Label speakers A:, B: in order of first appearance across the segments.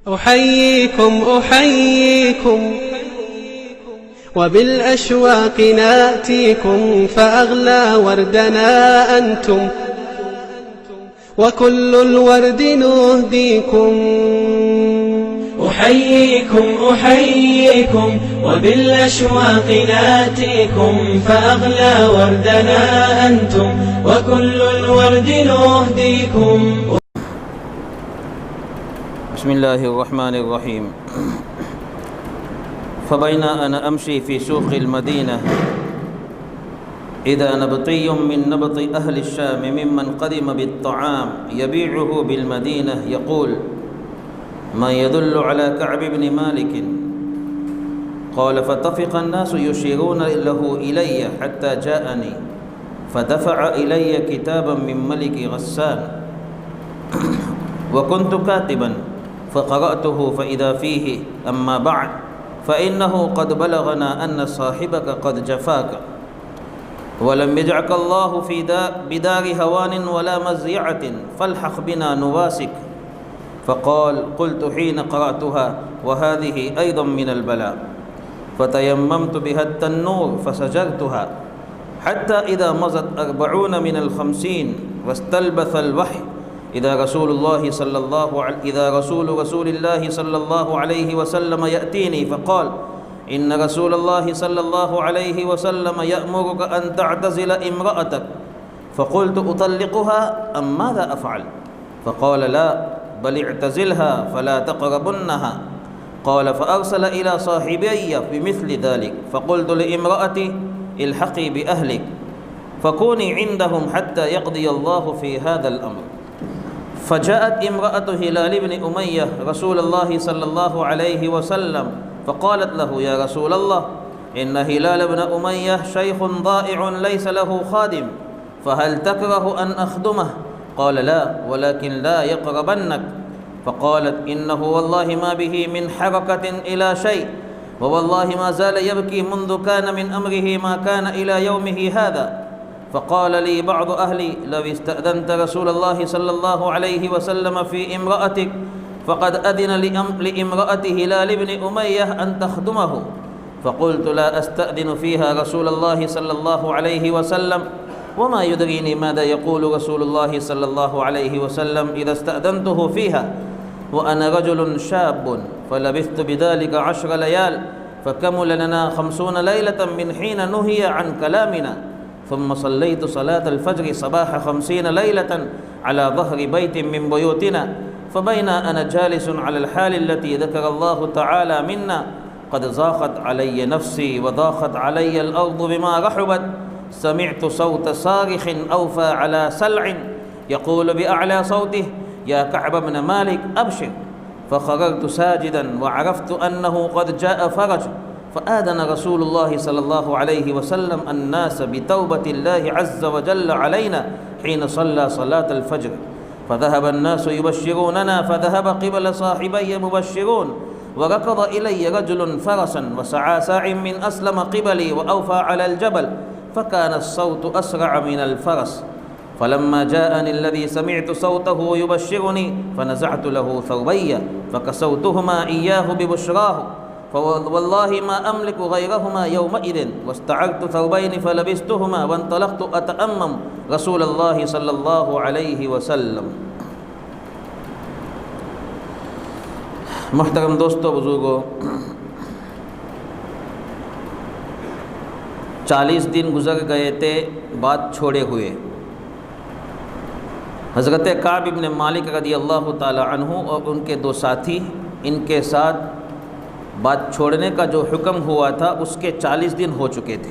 A: أحييكم وبالأشواق ناتيكم، فأغلى وردنا أنتم وكل الورد نهديكم.
B: أحييكم وبالأشواق ناتيكم، فأغلى وردنا أنتم وكل الورد نهديكم.
C: بسم الله الرحمن الرحيم. فبين أنا أمشي في سوق المدينة إذا نبطي من نبط أهل الشام ممن قدم بالطعام يبيعه بالمدينة يقول: ما يدل على كعب بن مالك؟ قال: فطفق الناس يشيرون له إلي حتى جاءني، فدفع إلي كتابا من ملك غسان، وكنت كاتبا فقرأته فإذا فيه: أما بعد فإنه قد بلغنا أن صاحبك قد جفاك، ولم يجعك الله في بدار هوان ولا مزيعة، فالحق بنا نواسك. فقال: قلت حين قرأتها: وهذه أيضا من البلاء. فتيممت بها التنور فسجرتها حتى إذا مضت 40 من 50 واستلبث الوحي إذا رسول الله صلى الله عليه وسلم يأتيني فقال: إن رسول الله صلى الله عليه وسلم يأمرك أن تعتزل امرأتك. فقلت: أطلقها أم ماذا أفعل؟ فقال: لا، بل اعتزلها فلا تقربنها. قال: فأرسل إلى صاحبي بمثل ذلك. فقلت لامرأتي: الحقي بأهلك فكوني عندهم حتى يقضي الله في هذا الأمر. فجاءت امرأة هلال بن أمية رسول الله صلى الله عليه وسلم فقالت له: يا رسول الله، إن هلال بن أمية شيخ ضائع ليس له خادم، فهل تكره أن أخدمه؟ قال: لا، ولكن لا يقربنك. فقالت: إنه والله ما به من حركة إلى شيء، ووالله ما زال يبكي منذ كان من أمره ما كان إلى يومه هذا. فقال لي بعض أهلي: لو استأذنت رسول الله صلى الله عليه وسلم في امرأتك فقد أذن لامرأة هلال بن أمية أن تخدمه. فقلت: لا أستأذن فيها رسول الله صلى الله عليه وسلم، وما يدريني ماذا يقول رسول الله صلى الله عليه وسلم إذا استأذنته فيها، وأنا رجل شاب. فلبثت بذلك 10 ليال، فكمل لنا 50 ليلة من حين نهي عن كلامنا. ثم صليت صلاة الفجر صباح 50 ليلة على ظهر بيت من بيوتنا. فبين أنا جالس على الحال التي ذكر الله تعالى منا قد ضاقت علي نفسي وضاقت علي الأرض بما رحبت، سمعت صوت صارخ أوفى على سلع يقول بأعلى صوته: يا كعب بن مالك أبشر. فخررت ساجدا وعرفت أنه قد جاء فرج. فآذن رسول الله صلى الله عليه وسلم الناس بتوبة الله عز وجل علينا حين صلى صلاة الفجر. فذهب الناس يبشروننا، فذهب قبل صاحبي مبشرون، وركض إلي رجل فرسا وسعى ساع من أسلم قبلي وأوفى على الجبل، فكان الصوت أسرع من الفرس. فلما جاءني الذي سمعت صوته يبشرني فنزعت له ثوبي فكسوتهما إياه ببشراه، فوالله ما أملك غيرهما يومئذ، واستعرت ثوبين فلبستهما وانطلقت أتأمم رسول الله صلی اللہ علیہ وسلم۔ محترم دوستو، بزرگوں، 40 دن گزر گئے تھے بات چھوڑے ہوئے۔ حضرت کعب بن مالک رضی اللہ تعالی عنہ اور ان کے 2 ساتھی، ان کے ساتھ بات چھوڑنے کا جو حکم ہوا تھا اس کے 40 دن ہو چکے تھے۔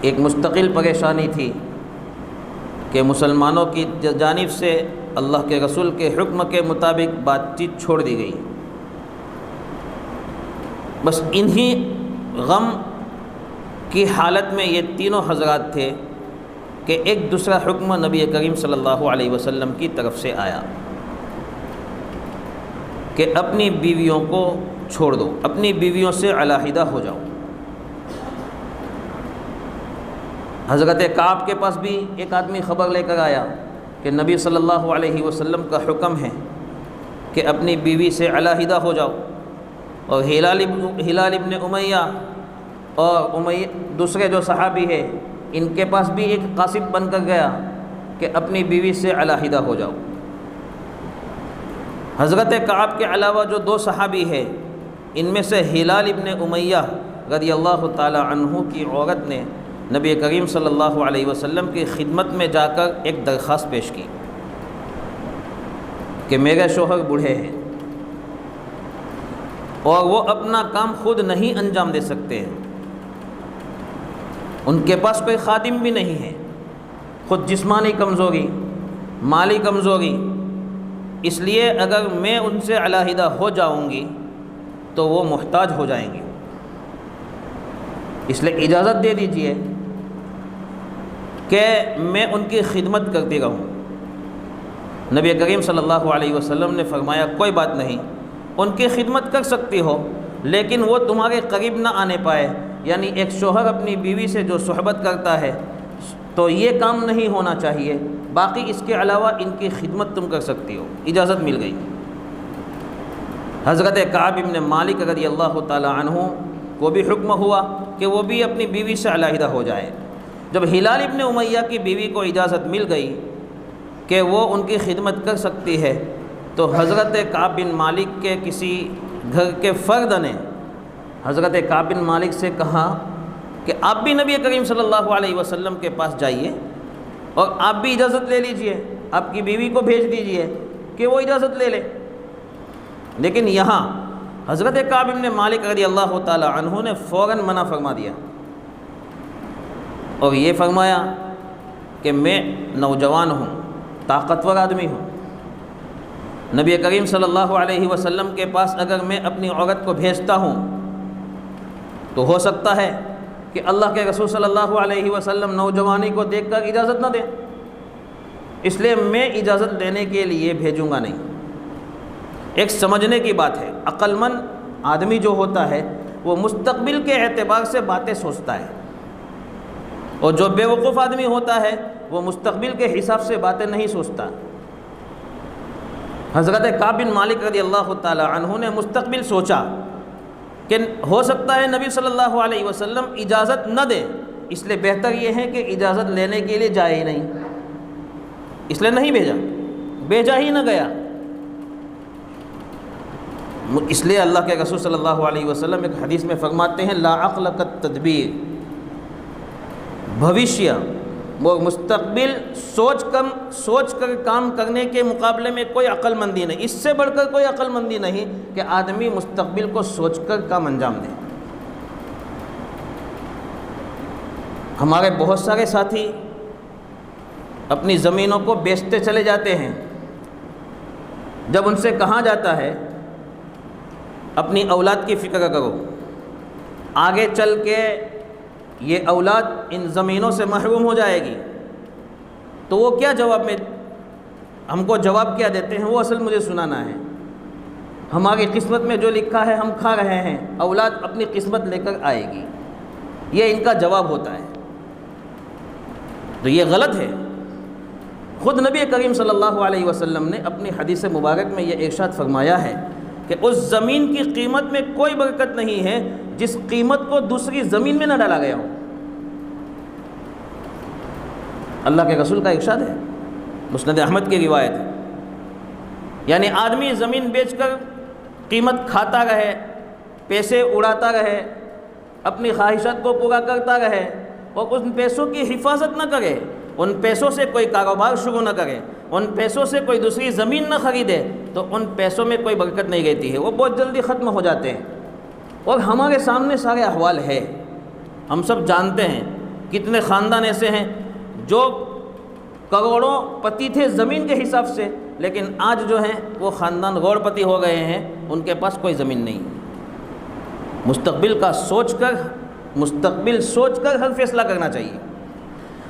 C: ایک مستقل پریشانی تھی کہ مسلمانوں کی جانب سے اللہ کے رسول کے حکم کے مطابق بات چیت چھوڑ دی گئی۔ بس انہی غم کی حالت میں یہ تینوں حضرات تھے کہ ایک دوسرا حکم نبی کریم صلی اللہ علیہ وسلم کی طرف سے آیا کہ اپنی بیویوں کو چھوڑ دو، اپنی بیویوں سے علیحدہ ہو جاؤ۔ حضرت کعب کے پاس بھی ایک آدمی خبر لے کر آیا کہ نبی صلی اللہ علیہ وسلم کا حکم ہے کہ اپنی بیوی سے علیحدہ ہو جاؤ، اور ہلال ابن امیہ اور دوسرے جو صحابی ہے ان کے پاس بھی ایک قاصد بن کر گیا کہ اپنی بیوی سے علیحدہ ہو جاؤ۔ حضرت کعب کے علاوہ جو 2 صحابی ہیں، ان میں سے ہلال ابن امیہ رضی اللہ تعالی عنہ کی عورت نے نبی کریم صلی اللہ علیہ وسلم کی خدمت میں جا کر ایک درخواست پیش کی کہ میرے شوہر بوڑھے ہیں اور وہ اپنا کام خود نہیں انجام دے سکتے ہیں، ان کے پاس کوئی خادم بھی نہیں ہے، خود جسمانی کمزوری، مالی کمزوری، اس لیے اگر میں ان سے علیحدہ ہو جاؤں گی تو وہ محتاج ہو جائیں گے، اس لیے اجازت دے دیجئے کہ میں ان کی خدمت کرتی رہوں۔ نبی کریم صلی اللہ علیہ وسلم نے فرمایا کوئی بات نہیں، ان کی خدمت کر سکتی ہو لیکن وہ تمہارے قریب نہ آنے پائے، یعنی ایک شوہر اپنی بیوی سے جو صحبت کرتا ہے تو یہ کام نہیں ہونا چاہیے، باقی اس کے علاوہ ان کی خدمت تم کر سکتی ہو۔ اجازت مل گئی۔ حضرت کعب بن مالک رضی اللہ تعالی عنہ کو بھی حکم ہوا کہ وہ بھی اپنی بیوی سے علیحدہ ہو جائے۔ جب ہلال ابن امیہ کی بیوی کو اجازت مل گئی کہ وہ ان کی خدمت کر سکتی ہے تو حضرت کعب بن مالک کے کسی گھر کے فرد نے حضرت کعب بن مالک سے کہا کہ آپ بھی نبی کریم صلی اللہ علیہ وسلم کے پاس جائیے اور آپ بھی اجازت لے لیجئے، آپ کی بیوی کو بھیج دیجئے کہ وہ اجازت لے لے۔ لیکن یہاں حضرت کعب بن مالک رضی اللہ تعالی عنہ نے فوراً منع فرما دیا اور یہ فرمایا کہ میں نوجوان ہوں، طاقتور آدمی ہوں، نبی کریم صلی اللہ علیہ وسلم کے پاس اگر میں اپنی عورت کو بھیجتا ہوں تو ہو سکتا ہے کہ اللہ کے رسول صلی اللہ علیہ وسلم نوجوانی کو دیکھ کر اجازت نہ دیں، اس لیے میں اجازت لینے کے لیے بھیجوں گا نہیں۔ ایک سمجھنے کی بات ہے، عقل مند آدمی جو ہوتا ہے وہ مستقبل کے اعتبار سے باتیں سوچتا ہے، اور جو بے وقوف آدمی ہوتا ہے وہ مستقبل کے حساب سے باتیں نہیں سوچتا۔ حضرت کعب بن مالک رضی اللہ تعالی عنہ نے مستقبل سوچا کہ ہو سکتا ہے نبی صلی اللہ علیہ وسلم اجازت نہ دیں، اس لیے بہتر یہ ہے کہ اجازت لینے کے لیے جائے ہی نہیں، اس لیے نہیں بھیجا ہی نہ گیا۔ اس لیے اللہ کے رسول صلی اللہ علیہ وسلم ایک حدیث میں فرماتے ہیں لا عقل کالتدبیر، بھوشیہ وہ مستقبل سوچ کر کام کرنے کے مقابلے میں کوئی عقل مندی نہیں، اس سے بڑھ کر کوئی عقل مندی نہیں کہ آدمی مستقبل کو سوچ کر کام انجام دے۔ ہمارے بہت سارے ساتھی اپنی زمینوں کو بیچتے چلے جاتے ہیں، جب ان سے کہا جاتا ہے اپنی اولاد کی فکر کرو، آگے چل کے یہ اولاد ان زمینوں سے محروم ہو جائے گی، تو وہ کیا جواب میں ہم کو جواب کیا دیتے ہیں وہ اصل مجھے سنانا ہے، ہماری قسمت میں جو لکھا ہے ہم کھا رہے ہیں، اولاد اپنی قسمت لے کر آئے گی، یہ ان کا جواب ہوتا ہے۔ تو یہ غلط ہے۔ خود نبی کریم صلی اللہ علیہ وسلم نے اپنی حدیث مبارک میں یہ ارشاد فرمایا ہے کہ اس زمین کی قیمت میں کوئی برکت نہیں ہے جس قیمت کو دوسری زمین میں نہ ڈالا گیا ہو۔ اللہ کے رسول کا ارشاد ہے، مسند احمد کی روایت ہے، یعنی آدمی زمین بیچ کر قیمت کھاتا رہے، پیسے اڑاتا رہے، اپنی خواہشات کو پورا کرتا رہے اور ان پیسوں کی حفاظت نہ کرے، ان پیسوں سے کوئی کاروبار شروع نہ کرے، ان پیسوں سے کوئی دوسری زمین نہ خریدے، تو ان پیسوں میں کوئی برکت نہیں رہتی ہے، وہ بہت جلدی ختم ہو جاتے ہیں۔ اور ہمارے سامنے سارے احوال ہے، ہم سب جانتے ہیں کتنے خاندان ایسے ہیں جو کروڑوں پتی تھے زمین کے حساب سے، لیکن آج جو ہیں وہ خاندان روڑ پتی ہو گئے ہیں، ان کے پاس کوئی زمین نہیں۔ مستقبل سوچ کر ہر فیصلہ کرنا چاہیے۔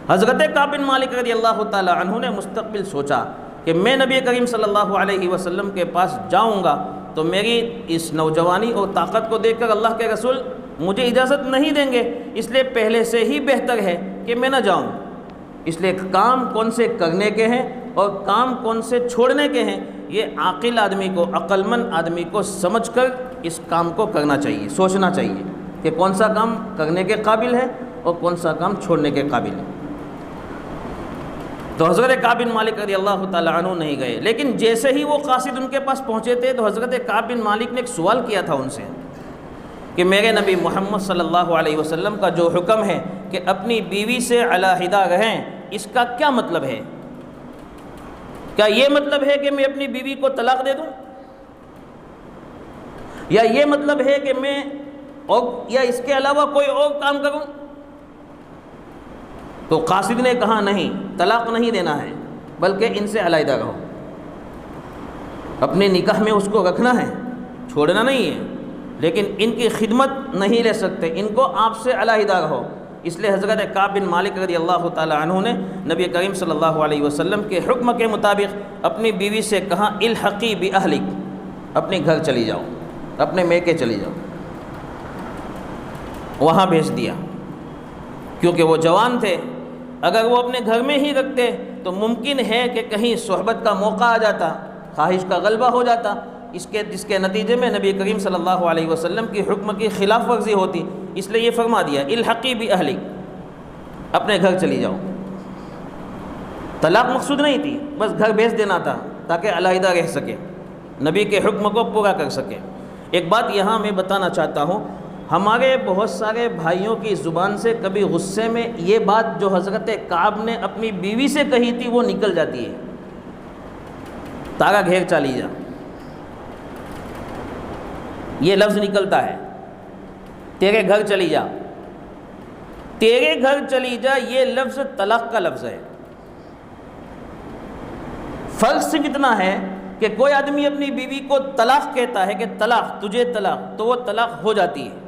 C: حضرت کعب بن مالک رضی اللہ تعالی عنہ نے مستقبل سوچا کہ میں نبی کریم صلی اللہ علیہ وسلم کے پاس جاؤں گا تو میری اس نوجوانی اور طاقت کو دیکھ کر اللہ کے رسول مجھے اجازت نہیں دیں گے، اس لیے پہلے سے ہی بہتر ہے کہ میں نہ جاؤں۔ اس لیے کام کون سے کرنے کے ہیں اور کام کون سے چھوڑنے کے ہیں یہ عاقل آدمی کو، عقل مند آدمی کو سمجھ کر اس کام کو کرنا چاہیے، سوچنا چاہیے کہ کون سا کام کرنے کے قابل ہے اور کون سا کام چھوڑنے کے قابل ہے۔ تو حضرت کعب بن مالک رضی اللہ تعالیٰ عنہ نہیں گئے، لیکن جیسے ہی وہ قاصد ان کے پاس پہنچے تھے تو حضرت کعب بن مالک نے ایک سوال کیا تھا ان سے کہ میرے نبی محمد صلی اللہ علیہ وسلم کا جو حکم ہے کہ اپنی بیوی سے علیحدہ رہیں، اس کا کیا مطلب ہے؟ کیا یہ مطلب ہے کہ میں اپنی بیوی کو طلاق دے دوں، یا یہ مطلب ہے کہ میں یا اس کے علاوہ کوئی اور کام کروں؟ تو قاصد نے کہا نہیں، طلاق نہیں دینا ہے، بلکہ ان سے علیحدہ رہو، اپنے نکاح میں اس کو رکھنا ہے، چھوڑنا نہیں ہے، لیکن ان کی خدمت نہیں لے سکتے، ان کو آپ سے علیحدہ رہو۔ اس لیے حضرت کعب بن مالک رضی اللہ تعالی عنہ نے نبی کریم صلی اللہ علیہ وسلم کے حکم کے مطابق اپنی بیوی سے کہا الحقی باہلک، اپنے گھر چلی جاؤ، اپنے میکے چلی جاؤ، وہاں بھیج دیا، کیونکہ وہ جوان تھے۔ اگر وہ اپنے گھر میں ہی رکھتے تو ممکن ہے کہ کہیں صحبت کا موقع آ جاتا، خواہش کا غلبہ ہو جاتا، جس کے نتیجے میں نبی کریم صلی اللہ علیہ وسلم کی حکم کی خلاف ورزی ہوتی۔ اس لیے یہ فرما دیا الحقی باہلک، اپنے گھر چلی جاؤ۔ طلاق مقصود نہیں تھی، بس گھر بھیج دینا تھا تاکہ علیحدہ رہ سکے، نبی کے حکم کو پورا کر سکے۔ ایک بات یہاں میں بتانا چاہتا ہوں، ہمارے بہت سارے بھائیوں کی زبان سے کبھی غصے میں یہ بات جو حضرت کعب نے اپنی بیوی سے کہی تھی وہ نکل جاتی ہے، تاگا گھیر چلی جا، یہ لفظ نکلتا ہے، تیرے گھر چلی جا۔ تیرے گھر چلی جا یہ لفظ طلاق کا لفظ ہے۔ فرق صرف اتنا ہے کہ کوئی آدمی اپنی بیوی کو طلاق کہتا ہے کہ طلاق، تجھے طلاق، تو وہ طلاق ہو جاتی ہے،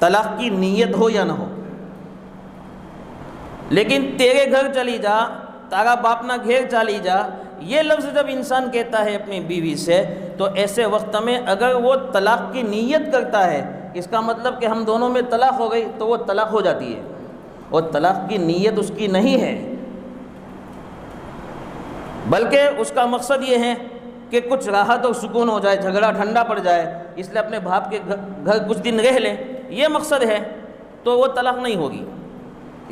C: طلاق کی نیت ہو یا نہ ہو۔ لیکن تیرے گھر چلی جا، تارا باپ نہ گھیر چلی جا، یہ لفظ جب انسان کہتا ہے اپنی بیوی سے تو ایسے وقت میں اگر وہ طلاق کی نیت کرتا ہے، اس کا مطلب کہ ہم دونوں میں طلاق ہو گئی، تو وہ طلاق ہو جاتی ہے، اور طلاق کی نیت اس کی نہیں ہے، بلکہ اس کا مقصد یہ ہے کہ کچھ راحت اور سکون ہو جائے، جھگڑا ٹھنڈا پڑ جائے، اس لیے اپنے باپ کے گھر کچھ دن رہ لیں، یہ مقصد ہے، تو وہ طلاق نہیں ہوگی۔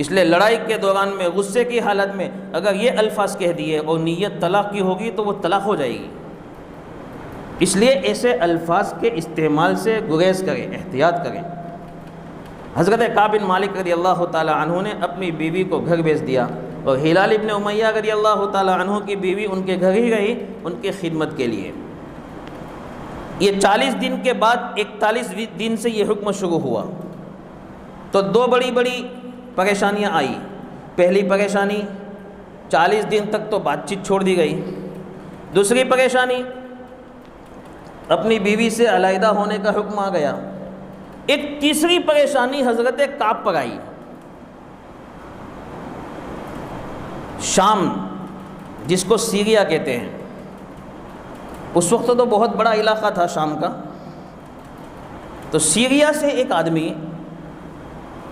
C: اس لیے لڑائی کے دوران میں، غصے کی حالت میں اگر یہ الفاظ کہہ دیے اور نیت طلاق کی ہوگی تو وہ طلاق ہو جائے گی۔ اس لیے ایسے الفاظ کے استعمال سے گریز کریں، احتیاط کریں۔ حضرت کعب بن مالک رضی اللہ تعالی عنہ نے اپنی بیوی کو گھر بھیج دیا، اور ہلال ابن امیہ رضی اللہ تعالی عنہ کی بیوی ان کے گھر ہی رہی ان کی خدمت کے لیے۔ یہ 40 دن کے بعد 41 دن سے یہ حکم شروع ہوا، تو دو بڑی بڑی پریشانیاں آئی۔ پہلی پریشانی 40 دن تک تو بات چیت چھوڑ دی گئی، دوسری پریشانی اپنی بیوی سے علیحدہ ہونے کا حکم آ گیا، ایک تیسری پریشانی حضرت کعب پر آئی۔ شام جس کو سیریا کہتے ہیں، اس وقت تو بہت بڑا علاقہ تھا شام کا، تو سیریا سے ایک آدمی،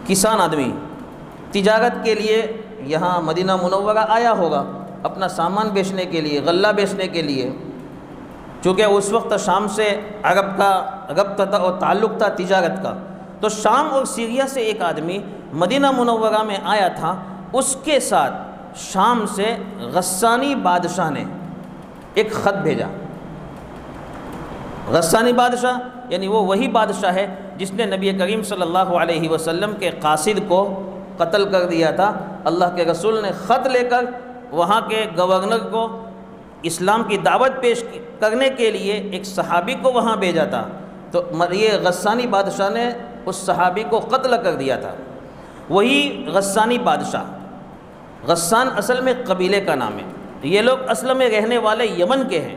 C: کسان آدمی، تجارت کے لیے یہاں مدینہ منورہ آیا ہوگا، اپنا سامان بیچنے کے لیے، غلہ بیچنے کے لیے، چونکہ اس وقت شام سے عرب کا ربط تھا اور تعلق تھا تجارت کا، تو شام اور سیریا سے ایک آدمی مدینہ منورہ میں آیا تھا۔ اس کے ساتھ شام سے غسانی بادشاہ نے ایک خط بھیجا۔ غسانی بادشاہ یعنی وہ وہی بادشاہ ہے جس نے نبی کریم صلی اللہ علیہ وسلم کے قاصد کو قتل کر دیا تھا۔ اللہ کے رسول نے خط لے کر وہاں کے گورنر کو اسلام کی دعوت پیش کرنے کے لیے ایک صحابی کو وہاں بھیجا تھا، تو یہ غسانی بادشاہ نے اس صحابی کو قتل کر دیا تھا۔ وہی غسانی بادشاہ، غسان اصل میں قبیلے کا نام ہے، یہ لوگ اصل میں رہنے والے یمن کے ہیں،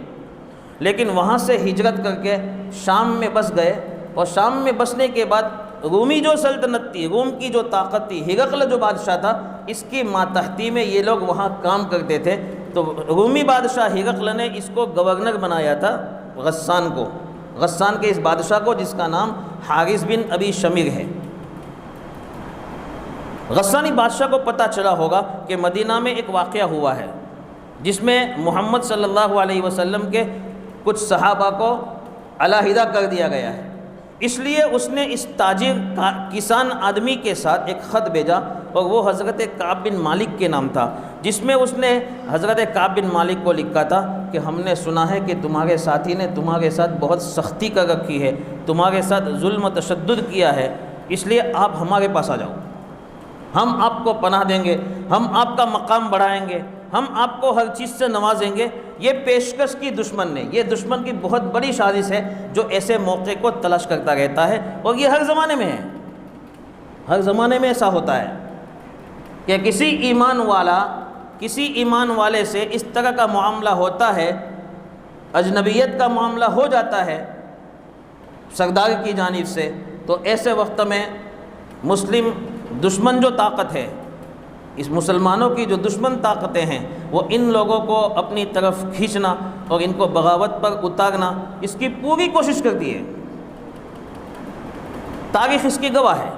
C: لیکن وہاں سے ہجرت کر کے شام میں بس گئے، اور شام میں بسنے کے بعد رومی جو سلطنت تھی، روم کی جو طاقت تھی، ہرقل جو بادشاہ تھا، اس کی ماتحتی میں یہ لوگ وہاں کام کرتے تھے، تو رومی بادشاہ ہرقل نے اس کو گورنر بنایا تھا، غسان کو، غسان کے اس بادشاہ کو، جس کا نام حارث بن ابی شمیر ہے۔ غسانی بادشاہ کو پتہ چلا ہوگا کہ مدینہ میں ایک واقعہ ہوا ہے، جس میں محمد صلی اللہ علیہ وسلم کے کچھ صحابہ کو علیحدہ کر دیا گیا ہے۔ اس لیے اس نے اس تاجر کسان آدمی کے ساتھ ایک خط بھیجا، اور وہ حضرت کعب بن مالک کے نام تھا، جس میں اس نے حضرت کعب بن مالک کو لکھا تھا کہ ہم نے سنا ہے کہ تمہارے ساتھی نے تمہارے ساتھ بہت سختی کر رکھی ہے، تمہارے ساتھ ظلم و تشدد کیا ہے، اس لیے آپ ہمارے پاس آ جاؤ، ہم آپ کو پناہ دیں گے، ہم آپ کا مقام بڑھائیں گے، ہم آپ کو ہر چیز سے نوازیں گے۔ یہ پیشکش کی دشمن نے، یہ دشمن کی بہت بڑی سازش ہے جو ایسے موقع کو تلاش کرتا رہتا ہے، اور یہ ہر زمانے میں ہے، ہر زمانے میں ایسا ہوتا ہے کہ کسی ایمان والے سے اس طرح کا معاملہ ہوتا ہے، اجنبیت کا معاملہ ہو جاتا ہے سردار کی جانب سے، تو ایسے وقت میں مسلم دشمن جو طاقت ہے، اس مسلمانوں کی جو دشمن طاقتیں ہیں، وہ ان لوگوں کو اپنی طرف کھینچنا اور ان کو بغاوت پر اتارنا، اس کی پوری کوشش کرتی ہے۔ تاریخ اس کی گواہ ہے۔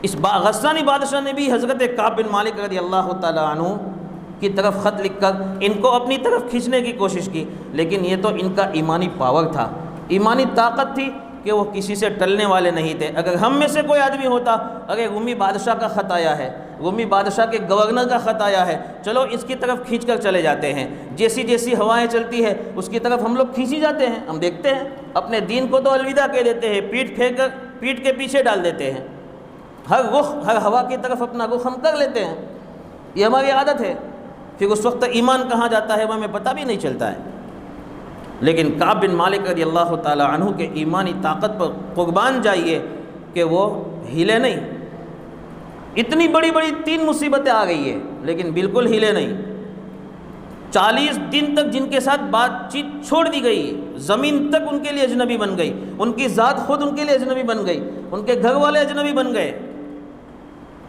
C: اس غسانی بادشاہ نے بھی حضرت کعب بن مالک رضی اللہ تعالیٰ عنہ کی طرف خط لکھ کر ان کو اپنی طرف کھینچنے کی کوشش کی، لیکن یہ تو ان کا ایمانی پاور تھا، ایمانی طاقت تھی کہ وہ کسی سے ٹلنے والے نہیں تھے۔ اگر ہم میں سے کوئی آدمی ہوتا، اگر رومی بادشاہ کا خط آیا ہے، رومی بادشاہ کے گورنر کا خط آیا ہے، چلو اس کی طرف کھینچ کر چلے جاتے ہیں، جیسی جیسی ہوائیں چلتی ہے اس کی طرف ہم لوگ کھینچی جاتے ہیں۔ ہم دیکھتے ہیں اپنے دین کو تو الوداع کہہ دیتے ہیں، پیٹ کے پیچھے ڈال دیتے ہیں، ہر ہوا کی طرف اپنا رخ ہم کر لیتے ہیں، یہ ہماری عادت ہے۔ پھر اس وقت ایمان کہاں جاتا ہے وہ ہمیں پتہ بھی نہیں چلتا ہے۔ لیکن کعب بن مالک رضی اللہ تعالیٰ عنہ کے ایمانی طاقت پر قربان جائیے کہ وہ ہلے نہیں۔ اتنی بڑی بڑی 3 مصیبتیں آ گئی ہیں لیکن بالکل ہلے نہیں۔ 40 دن تک جن کے ساتھ بات چیت چھوڑ دی گئی، زمین تک ان کے لیے اجنبی بن گئی، ان کی ذات خود ان کے لیے اجنبی بن گئی، ان کے گھر والے اجنبی بن گئے۔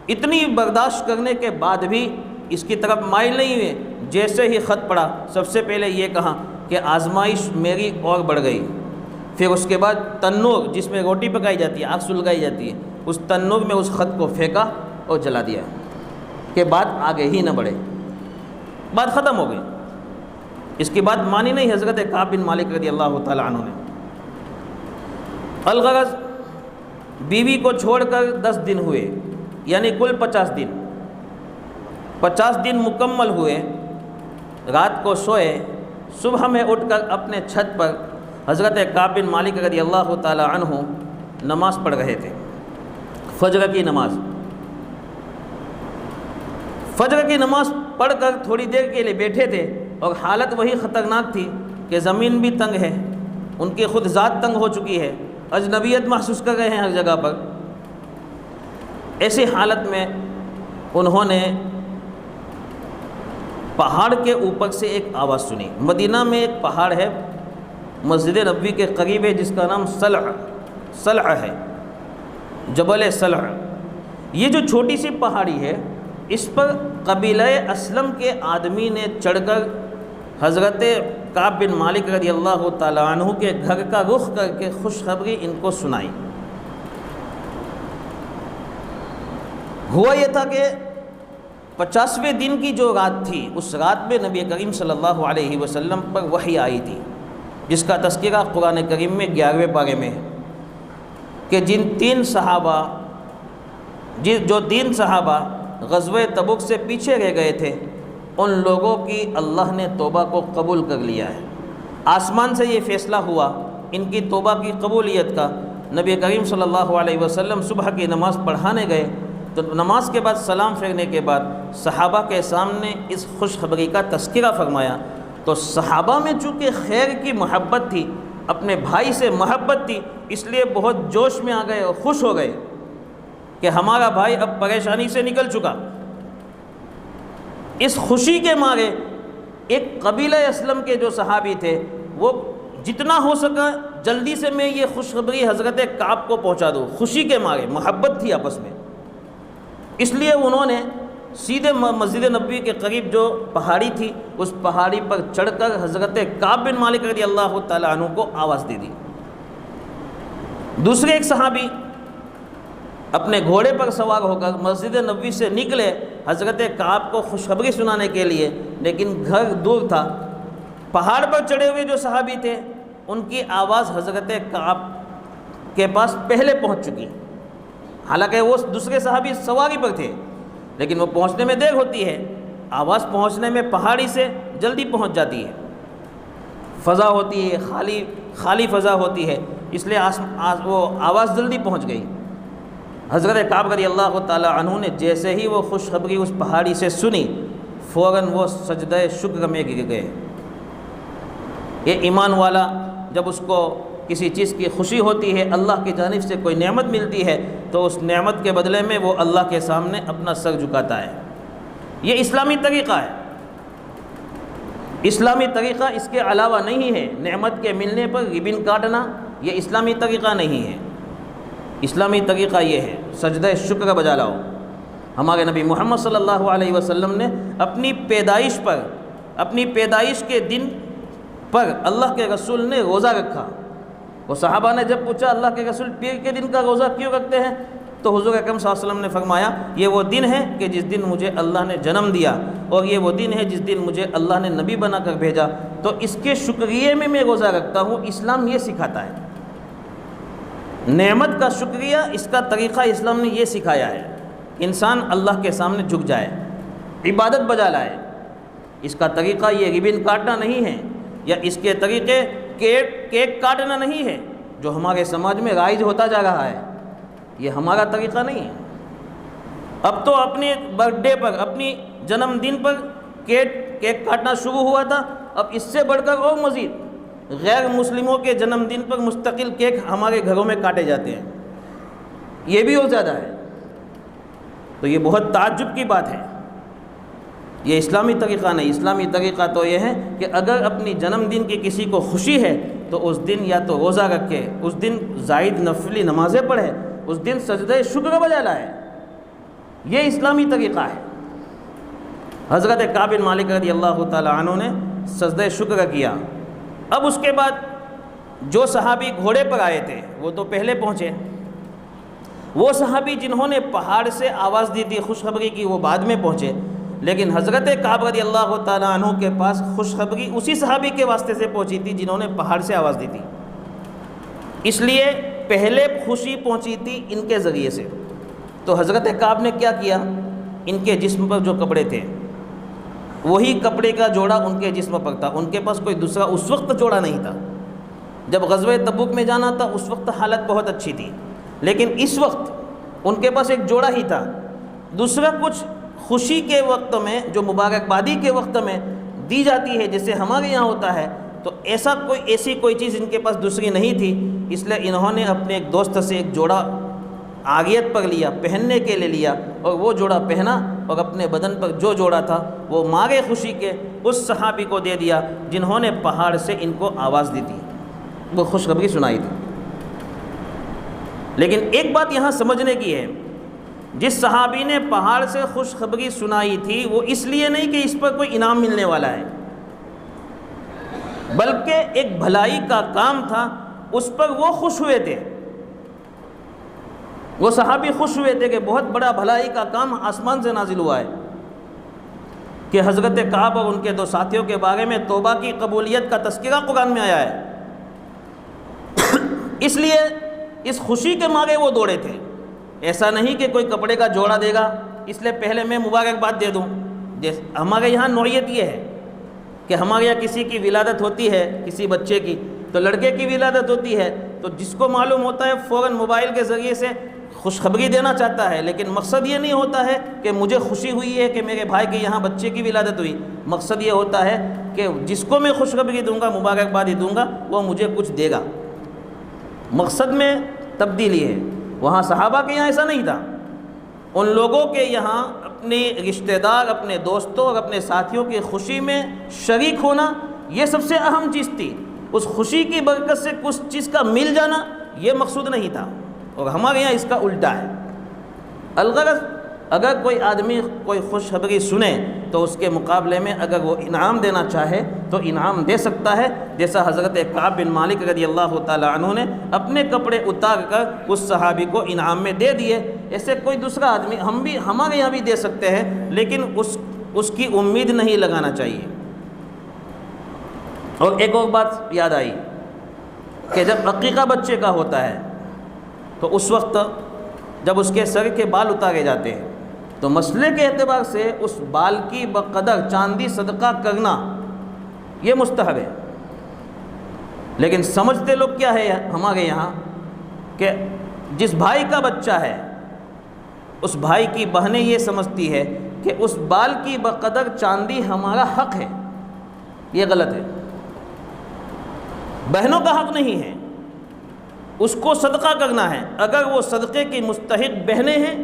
C: اتنی برداشت کرنے کے بعد بھی اس کی طرف مائل نہیں ہوئے۔ جیسے ہی خط پڑا، سب سے پہلے یہ کہا کہ آزمائش میری اور بڑھ گئی۔ پھر اس کے بعد تنور جس میں روٹی پکائی جاتی ہے، آگ سلگائی جاتی ہے، اس تنور میں اس خط کو پھینکا اور جلا دیا کہ بات آگے ہی نہ بڑھے، بات ختم ہو گئی۔ اس کی بات مانی نہیں حضرت کعب بن مالک رضی اللہ تعالیٰ عنہ نے۔ الغرض بیوی کو چھوڑ کر 10 دن ہوئے، یعنی کل 50 دن 50 دن مکمل ہوئے۔ رات کو سوئے، صبح میں اٹھ کر اپنے چھت پر حضرت کعب بن مالک رضی اللہ تعالیٰ عنہ نماز پڑھ رہے تھے، فجر کی نماز۔ فجر کی نماز پڑھ کر تھوڑی دیر کے لیے بیٹھے تھے، اور حالت وہی خطرناک تھی کہ زمین بھی تنگ ہے، ان کی خود ذات تنگ ہو چکی ہے، اجنبیت محسوس کر رہے ہیں ہر جگہ پر۔ ایسی حالت میں انہوں نے پہاڑ کے اوپر سے ایک آواز سنی۔ مدینہ میں ایک پہاڑ ہے، مسجد نبوی کے قریب ہے، جس کا نام صلع ہے، جبل صلع۔ یہ جو چھوٹی سی پہاڑی ہے، اس پر قبیلہ اسلم کے آدمی نے چڑھ کر حضرت کعب بن مالک رضی اللہ تعالیٰ عنہ کے گھر کا رخ کر کے خوشخبری ان کو سنائی۔ ہوا یہ تھا کہ 50ویں دن کی جو رات تھی، اس رات میں نبی کریم صلی اللہ علیہ وسلم پر وحی آئی تھی، جس کا تذکرہ قرآن کریم میں 11ویں پارے میں ہے کہ جو 3 صحابہ غزوہ تبوک سے پیچھے رہ گئے تھے، ان لوگوں کی اللہ نے توبہ کو قبول کر لیا ہے۔ آسمان سے یہ فیصلہ ہوا ان کی توبہ کی قبولیت کا۔ نبی کریم صلی اللہ علیہ وسلم صبح کی نماز پڑھانے گئے تو نماز کے بعد سلام پھیرنے کے بعد صحابہ کے سامنے اس خوشخبری کا تذکرہ فرمایا، تو صحابہ میں چونکہ خیر کی محبت تھی، اپنے بھائی سے محبت تھی، اس لیے بہت جوش میں آ گئے اور خوش ہو گئے کہ ہمارا بھائی اب پریشانی سے نکل چکا۔ اس خوشی کے مارے ایک قبیلہ اسلم کے جو صحابی تھے، وہ جتنا ہو سکا جلدی سے میں یہ خوشخبری حضرت کعب کو پہنچا دوں، خوشی کے مارے، محبت تھی آپس میں، اس لیے انہوں نے سیدھے مسجد نبوی کے قریب جو پہاڑی تھی، اس پہاڑی پر چڑھ کر حضرت کعب بن مالک رضی اللہ تعالیٰ عنہ کو آواز دے دی۔ دوسرے ایک صحابی اپنے گھوڑے پر سوار ہو کر مسجد نبوی سے نکلے حضرت کعب کو خوشخبری سنانے کے لیے، لیکن گھر دور تھا۔ پہاڑ پر چڑھے ہوئے جو صحابی تھے ان کی آواز حضرت کعب کے پاس پہلے پہنچ چکی، حالانکہ وہ دوسرے صحابی سواری پر تھے، لیکن وہ پہنچنے میں دیر ہوتی ہے، آواز پہنچنے میں پہاڑی سے جلدی پہنچ جاتی ہے، فضا ہوتی ہے، خالی فضا ہوتی ہے، اس لیے وہ آواز جلدی پہنچ گئی۔ حضرت کعب رضی اللہ تعالی عنہ نے جیسے ہی وہ خوشخبری اس پہاڑی سے سنی فوراً وہ سجدہ شکر میں گر گئے۔ یہ ایمان والا جب اس کو کسی چیز کی خوشی ہوتی ہے، اللہ کی جانب سے کوئی نعمت ملتی ہے، تو اس نعمت کے بدلے میں وہ اللہ کے سامنے اپنا سر جھکاتا ہے۔ یہ اسلامی طریقہ ہے، اسلامی طریقہ اس کے علاوہ نہیں ہے۔ نعمت کے ملنے پر ربن کاٹنا یہ اسلامی طریقہ نہیں ہے۔ اسلامی طریقہ یہ ہے سجدہ شکر بجا لاؤ۔ ہمارے نبی محمد صلی اللہ علیہ وسلم نے اپنی پیدائش کے دن پر اللہ کے رسول نے روزہ رکھا۔ وہ صحابہ نے جب پوچھا اللہ کے رسول پیر کے دن کا روزہ کیوں رکھتے ہیں، تو حضور اکرم صلی اللہ علیہ وسلم نے فرمایا یہ وہ دن ہے کہ جس دن مجھے اللہ نے جنم دیا، اور یہ وہ دن ہے جس دن مجھے اللہ نے نبی بنا کر بھیجا، تو اس کے شکریہ میں روزہ رکھتا ہوں۔ اسلام یہ سکھاتا ہے، نعمت کا شکریہ اس کا طریقہ اسلام نے یہ سکھایا ہے۔ انسان اللہ کے سامنے جھک جائے، عبادت بجا لائے، اس کا طریقہ یہ ربن کاٹنا نہیں ہے، یا اس کے طریقے کیک کاٹنا نہیں ہے جو ہمارے سماج میں رائج ہوتا جا رہا ہے۔ یہ ہمارا طریقہ نہیں ہے۔ اب تو اپنے برتھ ڈے پر، اپنی جنم دن پر کیک کاٹنا شروع ہوا تھا، اب اس سے بڑھ کر اور مزید غیر مسلموں کے جنم دن پر مستقل کیک ہمارے گھروں میں کاٹے جاتے ہیں، یہ بھی اور زیادہ ہے۔ تو یہ بہت تعجب کی بات ہے، یہ اسلامی طریقہ نہیں۔ اسلامی طریقہ تو یہ ہے کہ اگر اپنی جنم دن کی کسی کو خوشی ہے تو اس دن یا تو روزہ رکھے، اس دن زائد نفلی نمازیں پڑھے، اس دن سجدہ شکر بجا لائے، یہ اسلامی طریقہ ہے۔ حضرت کعب بن مالک رضی اللہ تعالی عنہ نے سجدہ شکر کیا۔ اب اس کے بعد جو صحابی گھوڑے پر آئے تھے وہ تو پہلے پہنچے، وہ صحابی جنہوں نے پہاڑ سے آواز دی تھی خوشخبری کی وہ بعد میں پہنچے، لیکن حضرت کعب رضی اللہ تعالیٰ عنہ کے پاس خوشخبری اسی صحابی کے واسطے سے پہنچی تھی جنہوں نے پہاڑ سے آواز دی تھی، اس لیے پہلے خوشی پہنچی تھی ان کے ذریعے سے۔ تو حضرت کعب نے کیا کیا، ان کے جسم پر جو کپڑے تھے وہی کپڑے کا جوڑا ان کے جسم پر تھا، ان کے پاس کوئی دوسرا اس وقت جوڑا نہیں تھا۔ جب غزوہ تبوک میں جانا تھا اس وقت حالت بہت اچھی تھی، لیکن اس وقت ان کے پاس ایک جوڑا ہی تھا، دوسرا کچھ خوشی کے وقت میں جو مبارکبادی کے وقت میں دی جاتی ہے جیسے ہمارے یہاں ہوتا ہے، تو ایسی کوئی چیز ان کے پاس دوسری نہیں تھی، اس لیے انہوں نے اپنے ایک دوست سے ایک جوڑا عاریت پر لیا، پہننے کے لیے لیا، اور وہ جوڑا پہنا اور اپنے بدن پر جو جوڑا تھا وہ مارے خوشی کے اس صحابی کو دے دیا جنہوں نے پہاڑ سے ان کو آواز دی تھی، وہ خوشخبری سنائی تھی۔ لیکن ایک بات یہاں سمجھنے کی ہے، جس صحابی نے پہاڑ سے خوشخبری سنائی تھی وہ اس لیے نہیں کہ اس پر کوئی انعام ملنے والا ہے، بلکہ ایک بھلائی کا کام تھا، اس پر وہ خوش ہوئے تھے، وہ صحابی خوش ہوئے تھے کہ بہت بڑا بھلائی کا کام آسمان سے نازل ہوا ہے کہ حضرت کعب اور ان کے دو ساتھیوں کے بارے میں توبہ کی قبولیت کا تذکرہ قرآن میں آیا ہے، اس لیے اس خوشی کے مارے وہ دوڑے تھے۔ ایسا نہیں کہ کوئی کپڑے کا جوڑا دے گا اس لیے پہلے میں مبارکباد دے دوں۔ جیسے ہمارے یہاں نوعیت یہ ہے کہ ہمارے یہاں کسی کی ولادت ہوتی ہے، کسی بچے کی، تو لڑکے کی ولادت ہوتی ہے تو جس کو معلوم ہوتا ہے فوراً موبائل کے ذریعے سے خوشخبری دینا چاہتا ہے، لیکن مقصد یہ نہیں ہوتا ہے کہ مجھے خوشی ہوئی ہے کہ میرے بھائی کے یہاں بچے کی ولادت ہوئی، مقصد یہ ہوتا ہے کہ جس کو میں خوشخبری دوں گا، مبارکبادی دوں گا، وہ مجھے کچھ دے گا۔ مقصد میں تبدیلی ہے، وہاں صحابہ کے یہاں ایسا نہیں تھا، ان لوگوں کے یہاں اپنے رشتہ دار، اپنے دوستوں اور اپنے ساتھیوں کی خوشی میں شریک ہونا یہ سب سے اہم چیز تھی، اس خوشی کی برکت سے کچھ چیز کا مل جانا یہ مقصود نہیں تھا، اور ہمارے یہاں اس کا الٹا ہے۔ الغرض اگر کوئی آدمی کوئی خوشخبری سنے تو اس کے مقابلے میں اگر وہ انعام دینا چاہے تو انعام دے سکتا ہے، جیسا حضرت کعب بن مالک رضی اللہ تعالی عنہ نے اپنے کپڑے اتار کر اس صحابی کو انعام میں دے دیے ایسے کوئی دوسرا آدمی ہمارے یہاں بھی دے سکتے ہیں، لیکن اس کی امید نہیں لگانا چاہیے۔ اور ایک اور بات یاد آئی کہ جب عقیقہ بچے کا ہوتا ہے تو اس وقت جب اس کے سر کے بال اتارے جاتے ہیں تو مسئلے کے اعتبار سے اس بال کی بقدر چاندی صدقہ کرنا یہ مستحب ہے، لیکن سمجھتے لوگ کیا ہے ہمارے یہاں کہ جس بھائی کا بچہ ہے اس بھائی کی بہنیں یہ سمجھتی ہے کہ اس بال کی بقدر چاندی ہمارا حق ہے۔ یہ غلط ہے، بہنوں کا حق نہیں ہے، اس کو صدقہ کرنا ہے۔ اگر وہ صدقے کی مستحق بہنیں ہیں،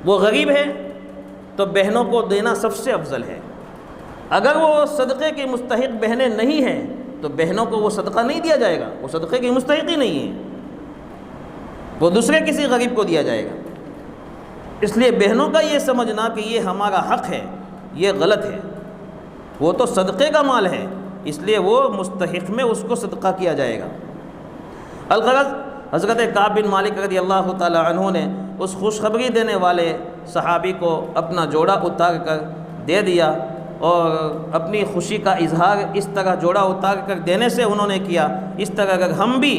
C: وہ غریب ہے، تو بہنوں کو دینا سب سے افضل ہے۔ اگر وہ صدقے کی مستحق بہنیں نہیں ہیں تو بہنوں کو وہ صدقہ نہیں دیا جائے گا، وہ صدقے کی مستحق ہی نہیں ہے، وہ دوسرے کسی غریب کو دیا جائے گا۔ اس لیے بہنوں کا یہ سمجھنا کہ یہ ہمارا حق ہے، یہ غلط ہے۔ وہ تو صدقے کا مال ہے، اس لیے وہ مستحق میں اس کو صدقہ کیا جائے گا۔ الغرض حضرت کعب بن مالک رضی اللہ تعالی عنہ نے اس خوشخبری دینے والے صحابی کو اپنا جوڑا اتار کر دے دیا، اور اپنی خوشی کا اظہار اس طرح جوڑا اتار کر دینے سے انہوں نے کیا۔ اس طرح اگر ہم بھی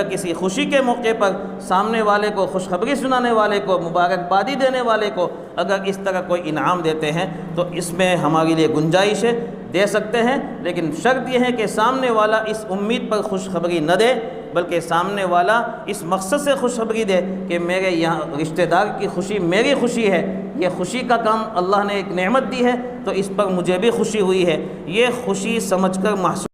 C: کسی خوشی کے موقع پر سامنے والے کو خوشخبری سنانے والے کو مبارکبادی دینے والے کو اگر اس طرح کوئی انعام دیتے ہیں تو اس میں ہمارے لیے گنجائش ہے، دے سکتے ہیں، لیکن شرط یہ ہے کہ سامنے والا اس امید پر خوشخبری نہ دے، بلکہ سامنے والا اس مقصد سے خوشخبری دے کہ میرے یہاں رشتہ دار کی خوشی میری خوشی ہے، یہ خوشی کا کام اللہ نے ایک نعمت دی ہے تو اس پر مجھے بھی خوشی ہوئی ہے، یہ خوشی سمجھ کر محسوس